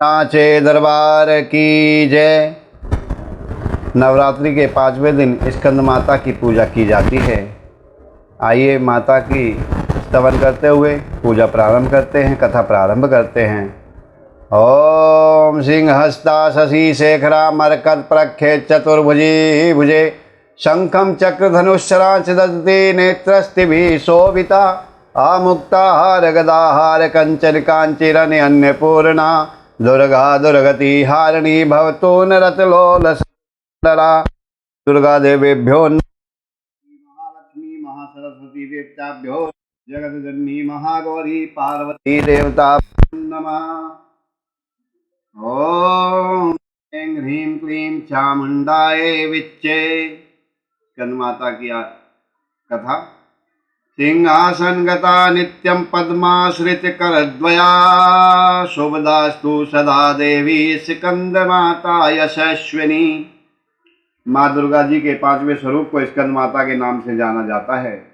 नाचे दरबार की जय। नवरात्रि के 5वें दिन स्कंद माता की पूजा की जाती है। आइए माता की स्तवन करते हुए पूजा प्रारंभ करते हैं, कथा प्रारंभ करते हैं। ओम सिंहस्ता शशि शेखरा मरकत प्रख्ये चतुर्भुजी भुजे शंखम चक्र धनुष्यरांच दधते नेत्रस्तिभिः शोभिता आमुक्ताहार गदाहार कंचन कांचिरनि अन्नपूर्णा दुर्गा दुर्गति हारिणी भवतु नरतलोलसंदरा। दुर्गा देवेभ्यो महालक्ष्मी महासरस्वती देवताभ्यो जगज्जननी महागौरी पार्वती देवता नमः। ओम ऐं ह्रीं क्लीं चामुंडाय विच्चे। स्कंद माता की कथा। सिंहासन गता नित्यं पद्माश्रित करद्वया शुभदास्तु सदा देवी स्कंद माता यशस्विनी। माँ दुर्गा जी के 5वें स्वरूप को स्कंद माता के नाम से जाना जाता है।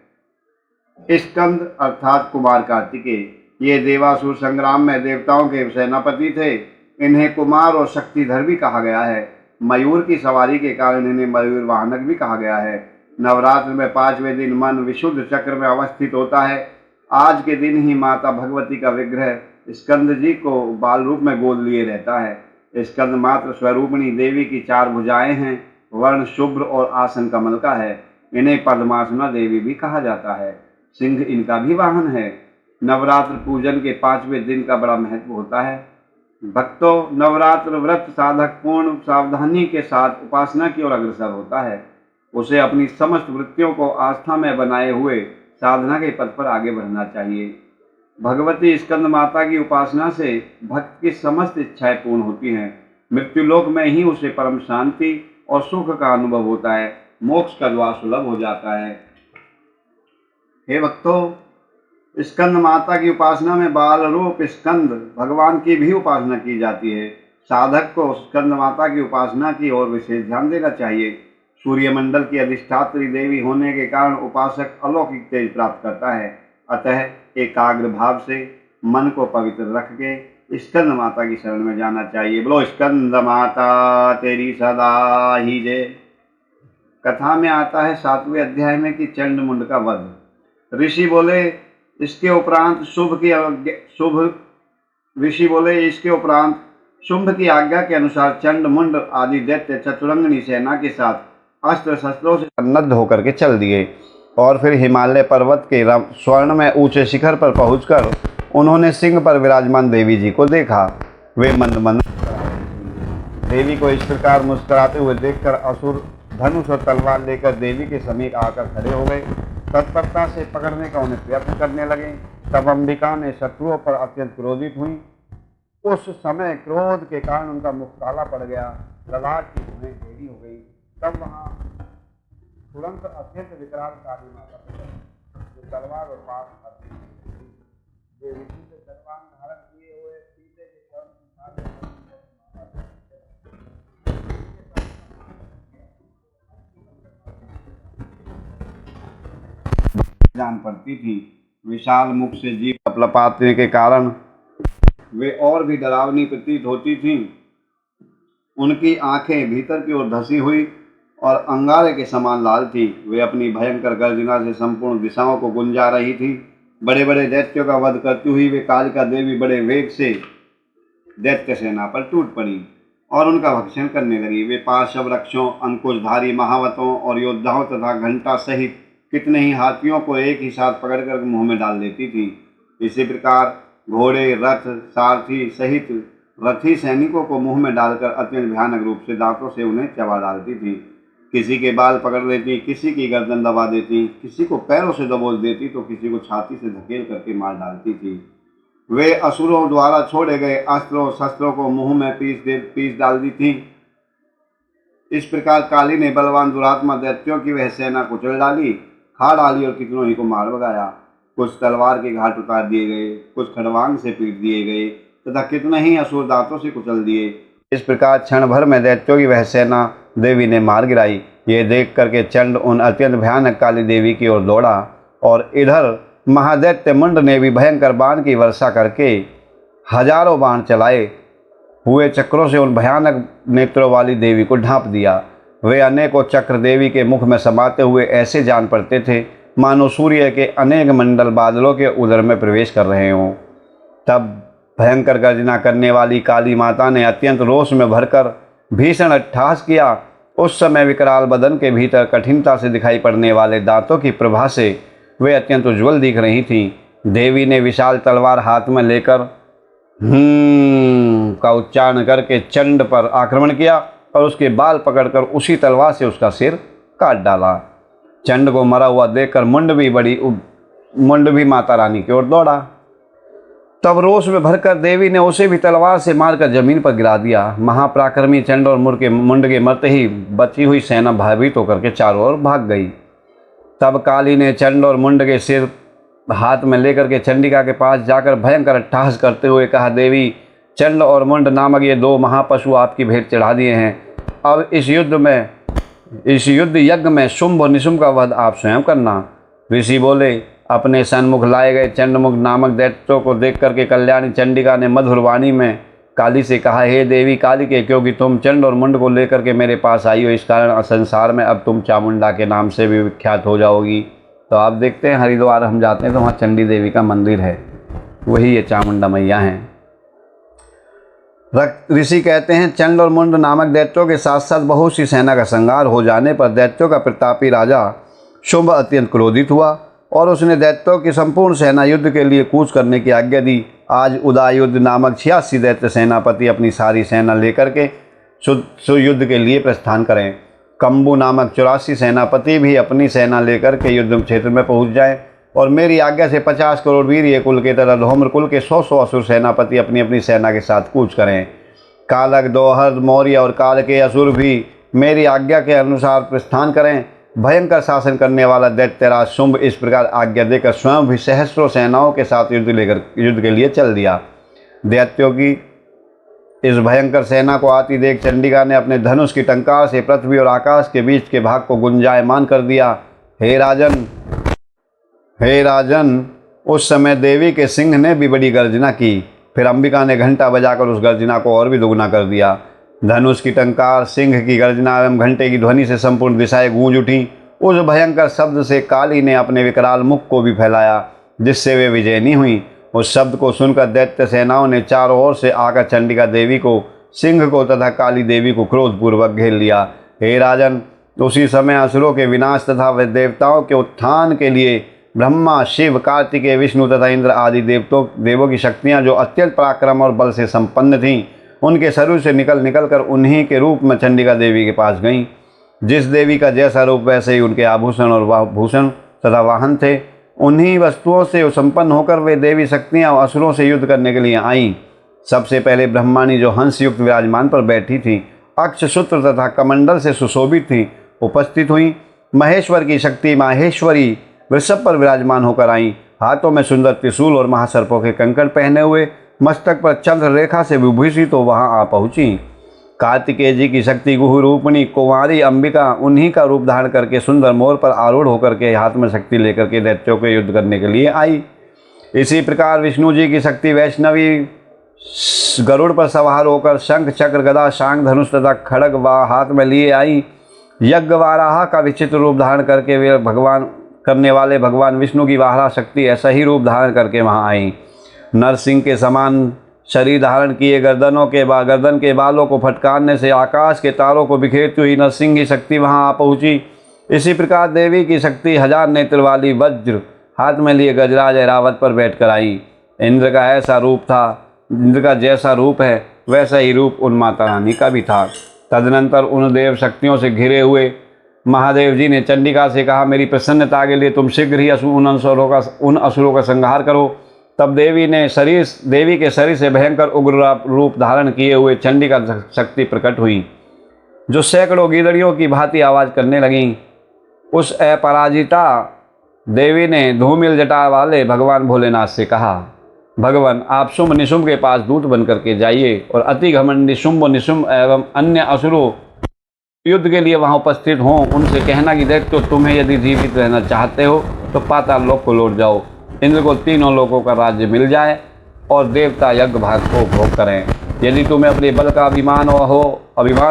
स्कंद अर्थात कुमार कार्तिकेय ये देवासुर संग्राम में देवताओं के सेनापति थे। इन्हें कुमार और शक्तिधर भी कहा गया है। मयूर की सवारी के कारण इन्हें मयूर वाहनक भी कहा गया है। नवरात्र में 5वें दिन मन विशुद्ध चक्र में अवस्थित होता है। आज के दिन ही माता भगवती का विग्रह स्कंद जी को बाल रूप में गोद लिए रहता है। स्कंद मात्र स्वरूपिणी देवी की 4 भुजाएं हैं। वर्ण शुभ्र और आसन कमल का है। इन्हें पद्मासना देवी भी कहा जाता है। सिंह इनका भी वाहन है। नवरात्र पूजन के 5वें दिन का बड़ा महत्व होता है। भक्तों, नवरात्र व्रत साधक पूर्ण सावधानी के साथ उपासना की ओर अग्रसर होता है। उसे अपनी समस्त वृत्तियों को आस्था में बनाए हुए साधना के पथ पर आगे बढ़ना चाहिए। भगवती स्कंद माता की उपासना से भक्त की समस्त इच्छाएं पूर्ण होती हैं। मृत्युलोक में ही उसे परम शांति और सुख का अनुभव होता है। मोक्ष का द्वार सुलभ हो जाता है। हे भक्तों, स्कंद माता की उपासना में बाल रूप स्कंद भगवान की भी उपासना की जाती है। साधक को स्कंद माता की उपासना की ओर विशेष ध्यान देना चाहिए। सूर्यमंडल की अधिष्ठात्री देवी होने के कारण उपासक अलौकिक तेज प्राप्त करता है। अतः एकाग्र भाव से मन को पवित्र रख के स्कंद माता की शरण में जाना चाहिए। बोलो स्कंद माता तेरी सदा ही जय। कथा में आता है 7वें अध्याय में कि चंड मुंड का वध। ऋषि बोले इसके उपरांत शुंभ की आज्ञा के अनुसार चंड मुंड आदि दैत्य चतुरंगनी सेना के साथ अस्त्र शस्त्रों से सन्नद्ध होकर के चल दिए और फिर हिमालय पर्वत के स्वर्ण में ऊंचे शिखर पर पहुंचकर उन्होंने सिंह पर विराजमान देवी जी को देखा। वे मंद मंद देवी को इस प्रकार मुस्कुराते हुए देखकर असुर धनुष और तलवार लेकर देवी के समीप आकर खड़े हो गए। तत्परता से पकड़ने का उन्हें प्रयत्न करने लगे। तब अंबिका ने शत्रुओं पर अत्यंत क्रोधित हुई। उस समय क्रोध के कारण उनका मुख काला पड़ गया, ललाट की भुएं टेढ़ी हो गई। तब वहां तुरंत अत्यंत विकराल काली माता जो तलवार और बाण हाथी जो ऋषि से तलवार धारण किए हुए सीते के जान पड़ती थी। विशाल मुख से जीभ लपलपाने के कारण वे और भी डरावनी प्रतीत होती थीं। उनकी आंखें भीतर की ओर धसी हुई और अंगारे के समान लाल थी। वे अपनी भयंकर गर्जना से संपूर्ण दिशाओं को गुंजा रही थी। बड़े बड़े दैत्यों का वध करती हुई वे कालिका देवी बड़े वेग से दैत्य सेना पर टूट पड़ी और उनका भक्षण करने लगी। वे पार्श्व रक्षों, अंकुशधारी महावतों और योद्धाओं तथा घंटा सहित कितने ही हाथियों को एक ही साथ पकड़कर मुंह में डाल देती थी। इसी प्रकार घोड़े, रथ, सारथी सहित रथी सैनिकों को मुंह में डालकर अत्यंत भयानक रूप से दांतों से उन्हें चबा डालती थी। किसी के बाल पकड़ लेती, किसी की गर्दन दबा देती, किसी को पैरों से दबोच देती तो किसी को छाती से धकेल करके मार डालती थी। वे असुरों द्वारा छोड़े गए अस्त्रों शस्त्रों को मुंह में पीस डालती थी। इस प्रकार काली ने बलवान दुरात्मा दैत्यों की वह सेना कुचल डाली, खा डाली और कितनों ही को मार भगाया। कुछ तलवार के घाट उतार दिए गए, कुछ खड़वांग से पीट दिए गए तथा कितने ही असुर दांतों से कुचल दिए। इस प्रकार क्षण भर में दैत्यों की वह सेना देवी ने मार गिराई। ये देख करके चंड उन अत्यंत भयानक काली देवी की ओर दौड़ा और इधर महादैत्य मुंड ने भी भयंकर बाण की वर्षा करके हजारों बाण चलाए। हुए चक्रों से उन भयानक नेत्रों वाली देवी को ढांप दिया। वे अनेकों चक्र देवी के मुख में समाते हुए ऐसे जान पड़ते थे मानो सूर्य के अनेक मंडल बादलों के उदर में प्रवेश कर रहे हों। तब भयंकर गर्जना करने वाली काली माता ने अत्यंत रोष में भरकर भीषण अट्टहास किया। उस समय विकराल बदन के भीतर कठिनता से दिखाई पड़ने वाले दांतों की प्रभा से वे अत्यंत उज्ज्वल दिख रही थीं। देवी ने विशाल तलवार हाथ में लेकर का उच्चारण करके चंड पर आक्रमण किया और उसके बाल पकड़कर उसी तलवार से उसका सिर काट डाला। चंड को मरा हुआ देखकर मुंड भी माता रानी की ओर दौड़ा। तब रोष में भरकर देवी ने उसे भी तलवार से मारकर जमीन पर गिरा दिया। महापराक्रमी चंड और मुंड के मरते ही बची हुई सेना भयभीत होकर के चारों ओर भाग गई। तब काली ने चंड और मुंड के सिर हाथ में लेकर के चंडिका के पास जाकर भयंकर अट्टहास करते हुए कहा, देवी, चंड और मुंड नामक ये दो महापशु आपकी भेंट चढ़ा दिए हैं। अब इस युद्ध यज्ञ में शुंभ और निशुंभ का वध आप स्वयं करना। ऋषि बोले। अपने सन्मुख लाए गए चंडमुख नामक दैत्यों को देख करके कल्याणी चंडिका ने मधुर वाणी में काली से कहा, हे देवी कालिके, क्योंकि तुम चंड और मुंड को लेकर के मेरे पास आई हो, इस कारण संसार में अब तुम चामुंडा के नाम से भी विख्यात हो जाओगी। तो आप देखते हैं हरिद्वार हम जाते हैं तो वहाँ चंडी देवी का मंदिर है, वही ये चामुंडा मैया हैं। ऋषि कहते हैं, चंड और मुंड नामक दैत्यों के साथ साथ बहुत सी सेना का संहार हो जाने पर दैत्यों का प्रतापी राजा शुंभ अत्यंत क्रोधित हुआ और उसने दैत्यों की संपूर्ण सेना युद्ध के लिए कूच करने की आज्ञा दी। आज उदायुद्ध नामक 86 दैत्य सेनापति अपनी सारी सेना लेकर के युद्ध के लिए प्रस्थान करें। कंबू नामक 84 सेनापति भी अपनी सेना लेकर के युद्ध क्षेत्र में पहुंच जाएं और मेरी आज्ञा से 50 करोड़ वीर्य कुल के तथा धूम्र कुल के 100 असुर सेनापति अपनी अपनी सेना के साथ कूच करें। कालक, दोहर, मौर्य और काल के असुर भी मेरी आज्ञा के अनुसार प्रस्थान करें। भयंकर शासन करने वाला दैत्यराज शुंभ इस प्रकार आज्ञा देकर स्वयं भी सहस्रों सेनाओं के साथ युद्ध के लिए चल दिया। दैत्यों की इस भयंकर सेना को आती देख चंडिका ने अपने धनुष की टंकार से पृथ्वी और आकाश के बीच के भाग को गुंजायमान कर दिया। हे राजन, उस समय देवी के सिंह ने भी बड़ी गर्जना की। फिर अंबिका ने घंटा बजाकर उस गर्जना को और भी दुगना कर दिया। धनुष की टंकार, सिंह की गर्जना एवं घंटे की ध्वनि से संपूर्ण दिशाएं गूंज उठी। उस भयंकर शब्द से काली ने अपने विकराल मुख को भी फैलाया, जिससे वे विजयनी हुई। उस शब्द को सुनकर दैत्य सेनाओं ने चारों ओर से आकर चंडिका देवी को, सिंह को तथा काली देवी को क्रोधपूर्वक घेर लिया। हे राजन, उसी समय असुरों के विनाश तथा देवताओं के उत्थान के लिए ब्रह्मा, शिव, कार्तिकेय, विष्णु तथा इंद्र आदि देवों की शक्तियाँ जो अत्यंत पराक्रम और बल से संपन्न थीं, उनके शरीर से निकल कर उन्हीं के रूप में चंडिका देवी के पास गईं। जिस देवी का जैसा रूप वैसे ही उनके आभूषण और भूषण तथा वाहन थे। उन्हीं वस्तुओं से संपन्न होकर वे देवी शक्तियाँ असुरों से युद्ध करने के लिए आईं। सबसे पहले ब्रह्माणी जो हंस युक्त विराजमान पर बैठी थी, अक्ष सूत्र तथा कमंडल से सुशोभित थी, उपस्थित हुई। महेश्वर की शक्ति माहेश्वरी वृषभ पर विराजमान होकर आईं। हाथों में सुंदर त्रिशूल और महासर्पों के कंकड़ पहने हुए, मस्तक पर चंद्र रेखा से विभूषित तो वहां आ पहुंची। कार्तिकेय जी की शक्ति गुहु रूपणी कुंवारी अंबिका उन्हीं का रूप धारण करके सुंदर मोर पर आरूढ़ होकर के हाथ में शक्ति लेकर के दैत्यों के युद्ध करने के लिए आई। इसी प्रकार विष्णु जी की शक्ति वैष्णवी गरुड़ पर सवार होकर शंख, चक्र, गदा, शांग, धनुष तथा खड़ग हाथ में लिए आई। यज्ञ वाराह का विचित्र रूप धारण करके वे भगवान विष्णु की वाराह शक्ति ऐसा ही रूप धारण करके वहाँ आई। नरसिंह के समान शरीर धारण किए गर्दन के बालों को फटकारने से आकाश के तारों को बिखेरती हुई नरसिंह की शक्ति वहां आ पहुंची। इसी प्रकार देवी की शक्ति 1000 नेत्र वाली वज्र हाथ में लिए गजराज ऐरावत पर बैठकर आई। इंद्र का जैसा रूप है वैसा ही रूप उन माता रानी का भी था। तदनंतर उन देव शक्तियों से घिरे हुए महादेव जी ने चंडिका से कहा, मेरी प्रसन्नता के लिए तुम शीघ्र ही उन असुरों का संहार करो। तब देवी के शरीर से भयंकर उग्र रूप धारण किए हुए चंडिका शक्ति प्रकट हुई, जो सैकड़ों गीदड़ियों की भांति आवाज़ करने लगीं। उस अपराजिता देवी ने धूमिल जटा वाले भगवान भोलेनाथ से कहा, भगवान आप शुंभ निशुंभ के पास दूत बन करके जाइए और अति घमंडी शुंभ निशुंभ एवं अन्य असुरों युद्ध के लिए वहाँ उपस्थित हों। उनसे कहना कि दैत्यो तुम्हें यदि जीवित रहना चाहते हो तो पाताल लोक को लौट जाओ। इंद्र को तीनों लोकों का राज्य मिल जाए और देवता यज्ञ भाग को भोग करें। यदि तुम्हें अपने बल का अभिमान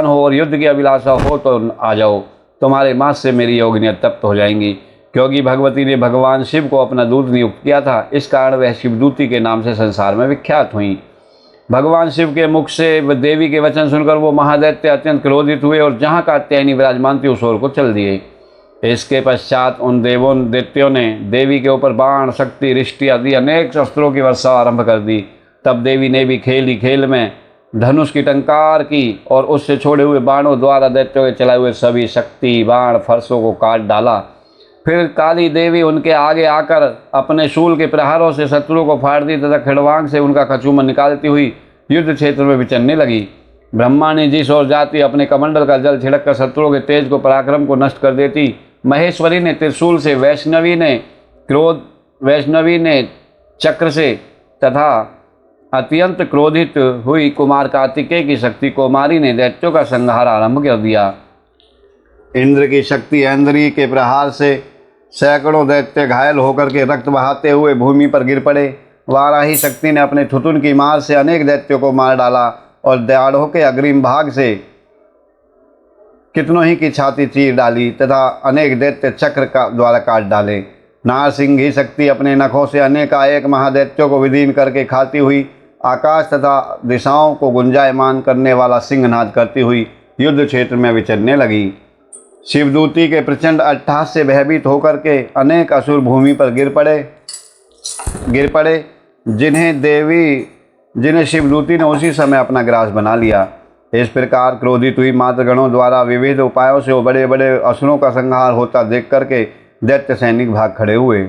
हो और युद्ध की अभिलाषा हो तो आ जाओ, तुम्हारे मांस से मेरी योगिनियाँ तप्त हो जाएंगी। क्योंकि भगवती ने भगवान शिव को अपना दूत नियुक्त किया था, इस कारण वह शिवदूती के नाम से संसार में विख्यात हुई। भगवान शिव के मुख से देवी के वचन सुनकर वो महादैत्य अत्यंत क्रोधित हुए और जहाँ कात्यायनी विराजमान थी उस ओर को चल दिए। इसके पश्चात उन दैत्यों ने देवी के ऊपर बाण, शक्ति, रिष्टि आदि अनेक शस्त्रों की वर्षा आरंभ कर दी। तब देवी ने भी खेल में धनुष की टंकार की और उससे छोड़े हुए बाणों द्वारा दैत्यों के चलाए हुए सभी शक्ति बाण फरसों को काट डाला। फिर काली देवी उनके आगे आकर अपने शूल के प्रहारों से शत्रुओं को फाड़ दी तथा खड़वांग से उनका कचूमन निकालती हुई युद्ध क्षेत्र में विचरने लगी। ब्रह्मा ने जिस ओर जाती अपने कमंडल का जल छिड़ककर शत्रुओं के तेज को पराक्रम को नष्ट कर देती। महेश्वरी ने त्रिशूल से, वैष्णवी ने चक्र से तथा अत्यंत क्रोधित हुई कुमार कार्तिकेय की शक्ति कुमारी ने दैत्यों का संहार आरंभ कर दिया। इंद्र की शक्ति ऐन्द्री के प्रहार से सैकड़ों दैत्य घायल होकर के रक्त बहाते हुए भूमि पर गिर पड़े। वाराही शक्ति ने अपने थुतुन की मार से अनेक दैत्यों को मार डाला और दाढ़ों के अग्रिम भाग से कितनों ही की छाती चीर डाली तथा अनेक दैत्य चक्र का द्वारा काट डाले। नारसिंही शक्ति अपने नखों से अनेकाएक महादैत्यों को विदीन करके खाती हुई आकाश तथा दिशाओं को गुंजायमान करने वाला सिंहनाद करती हुई युद्ध क्षेत्र में विचरने लगी। शिवदूती के प्रचंड अट्टहास से भयभीत होकर के अनेक असुर भूमि पर गिर पड़े जिन्हें शिवदूती ने उसी समय अपना ग्रास बना लिया। इस प्रकार क्रोधित हुई मातृगणों द्वारा विविध उपायों से वो बड़े बड़े असुरों का संहार होता देख करके दैत्य सैनिक भाग खड़े हुए,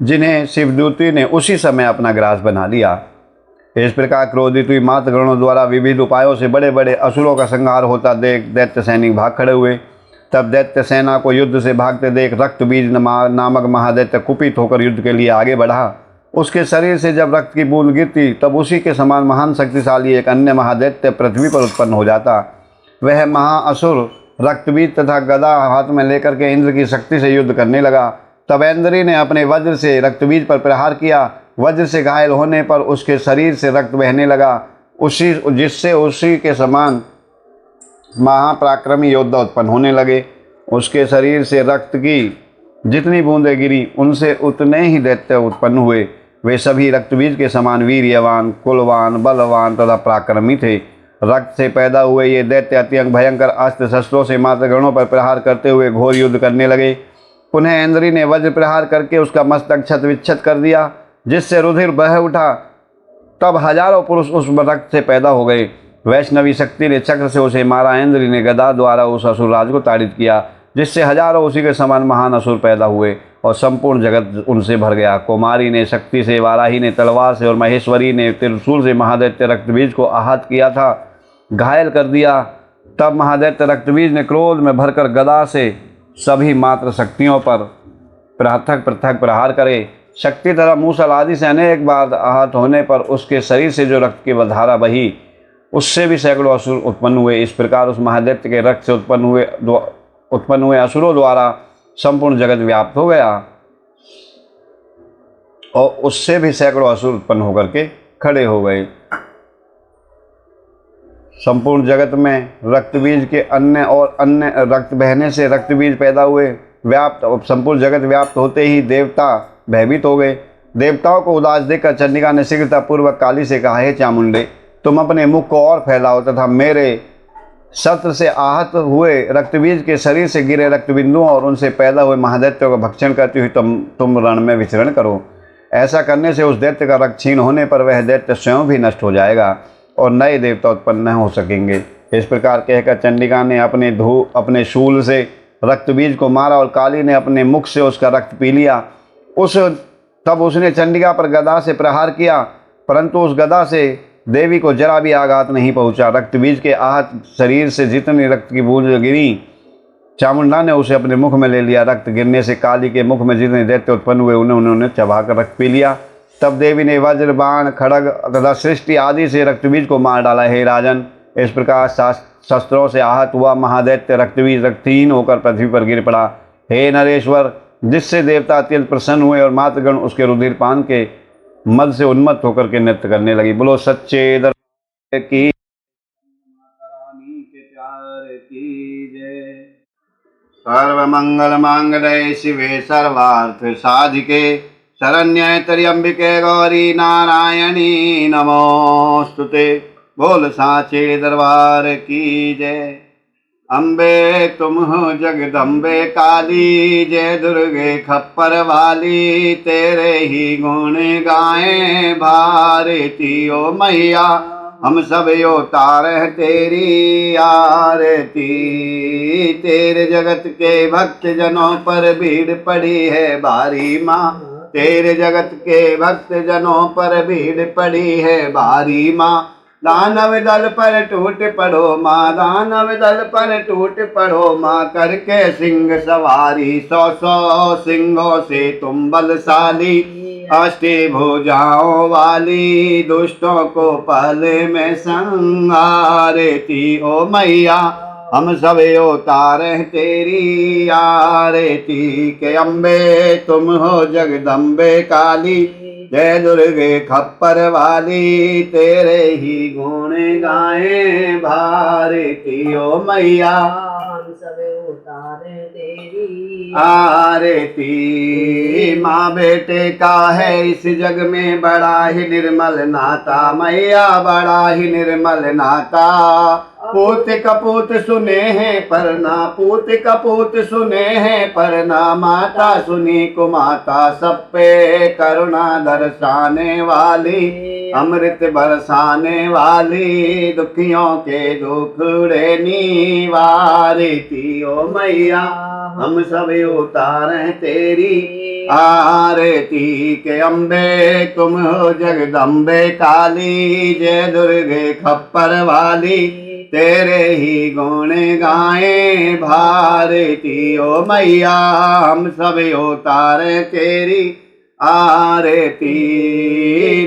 जिन्हें शिवदूती ने उसी समय अपना ग्रास बना लिया। इस प्रकार क्रोधित हुई मातृगणों द्वारा विविध उपायों से बड़े बड़े असुरों का संहार होता देख दैत्य सैनिक भाग खड़े हुए। तब दैत्य सेना को युद्ध से भागते देख रक्तबीज नामक महादैत्य कुपित होकर युद्ध के लिए आगे बढ़ा। उसके शरीर से जब रक्त की बूंद गिरती तब उसी के समान महान शक्तिशाली एक अन्य महादैत्य पृथ्वी पर उत्पन्न हो जाता। वह महाअसुर रक्तबीज तथा गदा हाथ में लेकर के इंद्र की शक्ति से युद्ध करने लगा। तब ऐन्द्री ने अपने वज्र से रक्तबीज पर प्रहार किया। वज्र से घायल होने पर उसके शरीर से रक्त बहने लगा, जिससे उसी के समान महापराक्रमी योद्धा उत्पन्न होने लगे। उसके शरीर से रक्त की जितनी बूंदें गिरी उनसे उतने ही दैत्य उत्पन्न हुए। वे सभी रक्तबीज के समान वीर्यवान, कुलवान, बलवान तथा पराक्रमी थे। रक्त से पैदा हुए ये दैत्य अत्यंत भयंकर अस्त्र शस्त्रों से मातृगणों पर प्रहार करते हुए घोर युद्ध करने लगे। पुनः ऐन्द्री ने वज्र प्रहार करके उसका मस्तक छत विच्छत कर दिया, जिससे रुधिर बह उठा। तब हजारों पुरुष उस रक्त से पैदा हो गए। वैष्णवी शक्ति ने चक्र से उसे मारा। ऐन्द्री ने गदा द्वारा उस असुरराज को ताड़ित किया, जिससे हजारों उसी के समान महान असुर पैदा हुए और संपूर्ण जगत उनसे भर गया। कुमारी ने शक्ति से, वाराही ने तलवार से और महेश्वरी ने त्रिशूल से महादैत्य रक्तबीज को आहत किया था, घायल कर दिया। तब महादैत्य रक्तबीज ने क्रोध में भरकर गदा से सभी मात्र शक्तियों पर पृथक पृथक प्रहार करे। शक्ति तथा मूसल आदि से अनेक बार आहत होने पर उसके शरीर से जो रक्त की धारा बही, उससे भी सैकड़ों असुर उत्पन्न हुए। इस प्रकार उस महादैत्य के रक्त से उत्पन्न हुए असुरों द्वारा संपूर्ण जगत व्याप्त हो गया और उससे भी सैकड़ों असुर उत्पन्न होकर के खड़े हो गए। संपूर्ण जगत में रक्तबीज के अन्य रक्त बहने से रक्तबीज पैदा हुए। संपूर्ण जगत व्याप्त होते ही देवता भयभीत हो गए। देवताओं को उदास देखकर चंडिका ने शीघ्रतापूर्वक काली से कहा, हे चामुंडे, तुम अपने मुख को और फैलाओ तथा मेरे शस्त्र से आहत हुए रक्तबीज के शरीर से गिरे रक्तबिंदुओं और उनसे पैदा हुए महादैत्यों का भक्षण करती हुई तुम रण में विचरण करो। ऐसा करने से उस दैत्य का रक्त छीन होने पर वह दैत्य स्वयं भी नष्ट हो जाएगा और नए देवता उत्पन्न न हो सकेंगे। इस प्रकार कहकर चंडिका ने अपने शूल से रक्तबीज को मारा और काली ने अपने मुख से उसका रक्त पी लिया। तब उसने चंडिका पर गदा से प्रहार किया, परंतु उस गदा से देवी को जरा भी आघात नहीं पहुंचा। रक्तबीज के आहत शरीर से जितनी रक्त की बूंद गिरी, चामुंडा ने उसे अपने मुख में ले लिया। रक्त गिरने से काली के मुख में जितने दैत्य उत्पन्न हुए उन्होंने चबाकर रक्त पी लिया। तब देवी ने वज्र, बाण, खड़ग तथा सृष्टि आदि से रक्तबीज को मार डाला। हे राजन, इस प्रकार शस्त्रों से आहत हुआ महादैत्य रक्तबीज रक्तहीन होकर पृथ्वी पर गिर पड़ा। हे नरेश्वर, जिससे देवता अत्यंत प्रसन्न हुए और मातृगण उसके रुधिर पान के मद से उन्मत्त होकर के नृत्य करने लगी। बोलो सच्चे दरबार की, रानी के प्यार की जय। सर्वमंगल मांगल्ये शिवे सर्वार्थ साधिके शरण्ये त्र्यंबिके गौरी नारायणी नमोस्तुते। बोल साचे दरबार की जय। अम्बे तुम हो जगदम्बे काली, जय दुर्गे खप्पर वाली, तेरे ही गुण गाएं भारती ओ मैया, हम सब उतार तेरी आरती। तेरे जगत के भक्त जनों पर भीड़ पड़ी है भारी माँ, तेरे जगत के भक्त जनों पर भीड़ पड़ी है भारी माँ। दानव दल पर टूट पड़ो माँ, दानव दल पर टूट पड़ो माँ, करके सिंह सवारी 100 सिंहों से तुम बलशाली। अष्टी भुजाओं वाली दुष्टों को पल में संहारती ओ मैया, हम सब उतारे तेरी आरती। के अम्बे तुम हो जगदम्बे काली, जय दुर्गे खप्पर वाली, तेरे ही गुण गाए भारती ओ मैया, हम सब उतारे तेरी आरती। माँ बेटे का है इस जग में बड़ा ही निर्मल नाता, मैया बड़ा ही निर्मल नाता। पूत कपूत सुने हैं पर ना, पूत कपूत सुने हैं पर ना, माता सुनी कुमाता सब पे करुणा दर्शाने वाली, अमृत बरसाने वाली, दुखियों के दुखड़े निवारती ओ मैया, हम सब उतारे तेरी आरती। के अम्बे तुम हो जगदम्बे काली, जय दुर्गे खप्पर वाली, तेरे ही गुण गाए भारती ओ मैया, हम सब उतारे तेरी आरती।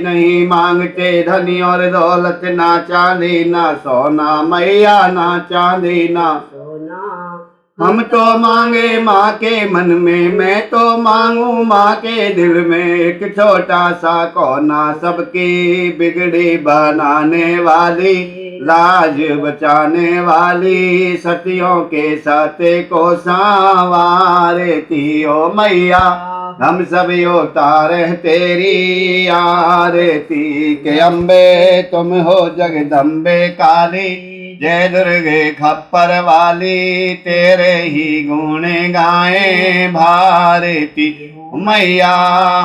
नहीं मांगते धनी और दौलत, ना चांदी ना सोना मैया, ना चांदी ना सोना। हम तो मांगे माँ के मन में, मैं तो मांगू माँ के दिल में, एक छोटा सा कोना सबकी बिगड़ी बनाने वाली, लाज बचाने वाली, सतियों के सत्य को संवारती ओ मैया, हम सब उतारे तेरी आरती। के अम्बे तुम हो जगदम्बे काली, जय दुर्गे खप्पर वाली, तेरे ही गुण गाए भारती मैया,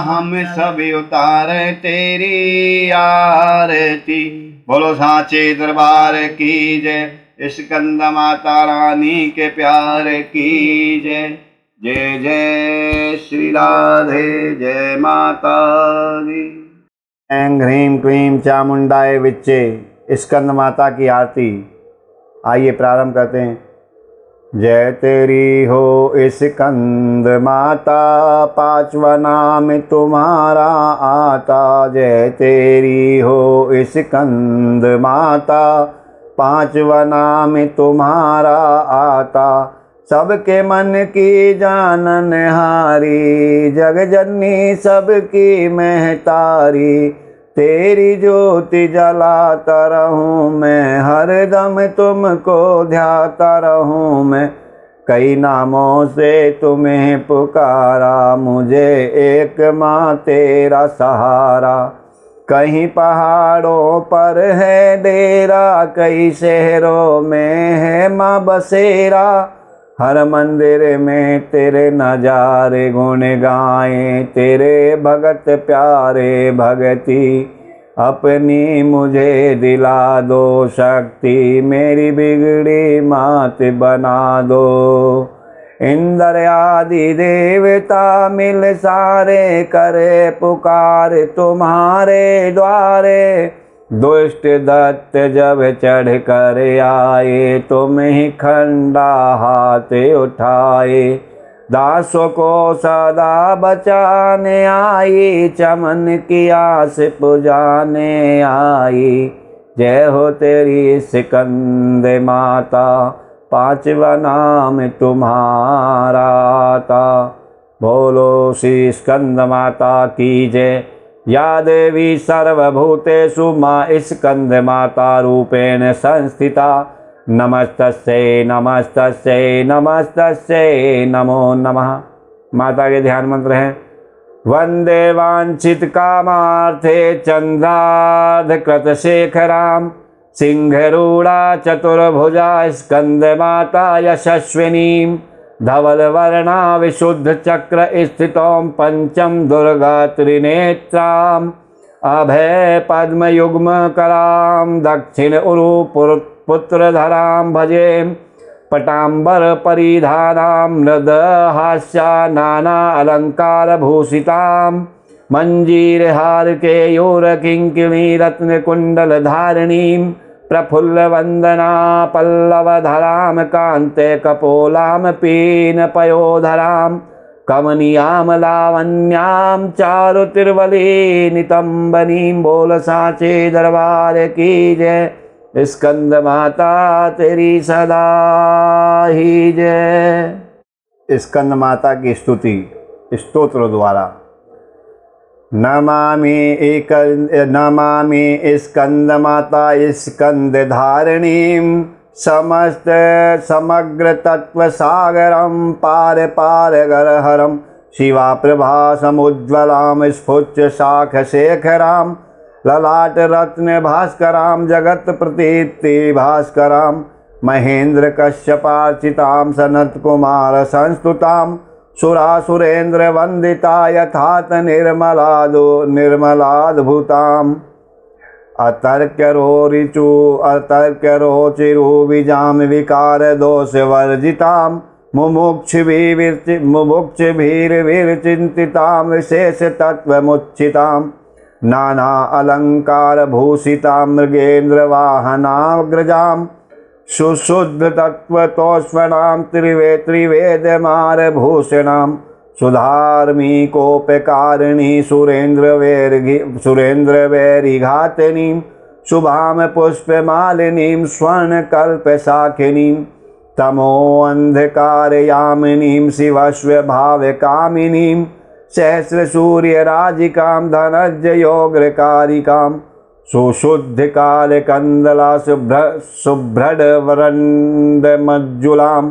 हम सब उतारे तेरी आरती। बोलो साचे दरबार की जय। स्कंद माता रानी के प्यार की जय। जय जय श्री राधे, जय माता दी। ऐं ह्रीं क्लीं चामुंडाय विच्चे, स्कंद माता की आरती। आइए प्रारंभ करते हैं। जय तेरी हो स्कंद माता, पांचवा नाम तुम्हारा आता। जय तेरी हो स्कंद माता, पांचवा नाम तुम्हारा आता। सबके मन की जानन हारी, जग जननी सबकी महतारी। तेरी ज्योति जलाता रहूं मैं, हर दम तुमको ध्याता रहूं मैं। कई नामों से तुम्हें पुकारा, मुझे एक माँ तेरा सहारा। कहीं पहाड़ों पर है डेरा, कई शहरों में है माँ बसेरा। हर मंदिर में तेरे नजारे गुण गाएं, तेरे भगत प्यारे भगती। अपनी मुझे दिला दो शक्ति, मेरी बिगड़ी मात बना दो। इंद्र आदि देवता मिल सारे करे पुकार तुम्हारे द्वारे। दुष्ट दत्त जब चढ़ कर आए, तुम ही खंडा हाथ उठाए। दासों को सदा बचाने आई, चमन की आस पुजाने आई। जय हो तेरी स्कंद माता, पांचवा नाम तुम्हारा था। बोलो श्री स्कंद माता की जय। या देवी सर्वभूतेषु मां स्कंदमाता रूपेण संस्थिता। नमस्तस्यै नमस्तस्यै नमस्तस्यै नमो नमः। माता के ध्यान मंत्र हैं। वंदे वांछित कामार्थे चंद्रार्धकृतशेखरां सिंहरूढ़ा चतुर्भुजा स्कंदमाता यशस्विनीं। धवलवर्णा विशुद्ध चक्र स्थितों पंचम दुर्गा त्रिनेत्रां। अभय पद्म युग्म करां दक्षिण उरु पुत्रधरां भजे। पटांबर परिधानां मृद हास्या नाना अलंकार भूषितां। मंजीरहार केयूर किंकिणी रत्न कुंडल धारिणीं। प्रफुल्ल वंदना पल्लवधरां कांते कपोलां पीन पयोधरां। कमनीयां लावण्यां चारु तिरवली नितंबनीं। बोल साचे दरबार की जय। स्कंद माता तेरी सदा ही जय। स्कंद माता की स्तुति स्तोत्र द्वारा। नमामि स्कंद माता स्कंद धारिणीं। समस्त समग्र तत्व सागरं पार पार गरहरं। शिवा प्रभा समुज्ज्वलां स्फुट शाख शेखरां। ललाट रत्न भास्करां जगत प्रतीप्ति भास्करां। महेंद्र कश्यपार्चितां सनत कुमार संस्तुतां। सुरासुरेन्द्र वंदिता यथात निर्मलाद्भुताम्। अतर्क्यरोचिरु विजां विकार दोष वर्जितां। मुमुक्षुभिर्विचिन्तितां विशेष तत्वमुच्चितां। नाना अलंकार भूषितां मृगेन्द्र वाहनाग्रजां। सुशुद्ध तत्वतोष्वणां त्रिवेदमारभूषणां। सुधार्मिकोपकारिणी सुरेन्द्र वैरिघातिनीं। शुभां पुष्पमालिनीं स्वर्णकल्पशाखिनीं। तमोऽन्धकारयामिनीं शिवस्व भावकामिनीं। सहस्रसूर्यराजिकां धनञ्जयोग्रकारिकां। सुशुद्धकालकन्दला शुभ्रडवरन्दमज्जुलां।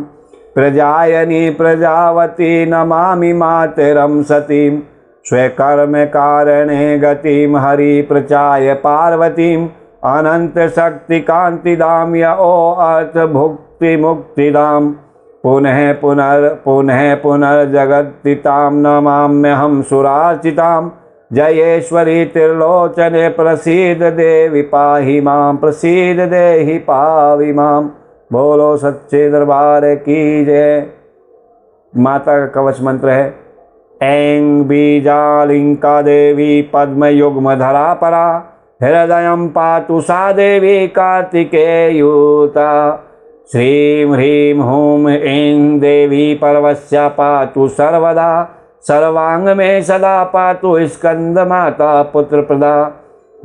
प्रजायनी प्रजावती नमामि मातरं सतीं। स्वकर्मकारणे गतिं हरिप्रचाय पार्वतीं। अनन्तशक्तिकान्तिदां यो अर्थभुक्तिमुक्तिदां। पुनः पुनर्जगत्तितां नमाम्यहं सुरार्चितां। जयेश्वरी त्रिलोचने प्रसीद देवी पाहि मां। प्रसीद देहि पावि मां। बोलो सच्चे दरबार की जय। माता का कवच मंत्र है। ऐं बीजालिंका देवी पद्मयुग्म धरा परा। हृदयं पातु सा देवी कार्तिकेयूता। श्रीं ह्रीं हूं ऐं देवी पर्वस्या पातु सर्वदा। सर्वांग में सदा पातु स्कंद माता पुत्र प्रदा।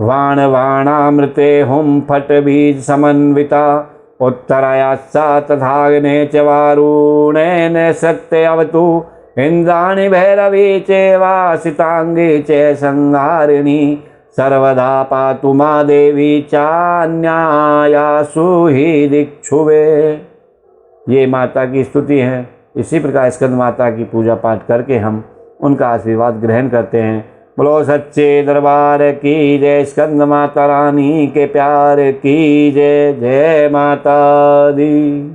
वाणामृते हुं फट बीज समन्विता। उत्तरायास्सा तथाग्ने च वारुणेन सत्य अवतु। इंद्राणि भैरवी चेवासितांगी च संहारिणी। सर्वदा पातु माँ देवी चान्यायासु ही दिक्षुवे। ये माता की स्तुति है। इसी प्रकार स्कंद माता की पूजा पाठ करके हम उनका आशीर्वाद ग्रहण करते हैं। बोलो सच्चे दरबार की जय। स्कंद माता रानी के प्यार की जय। जय माता दी।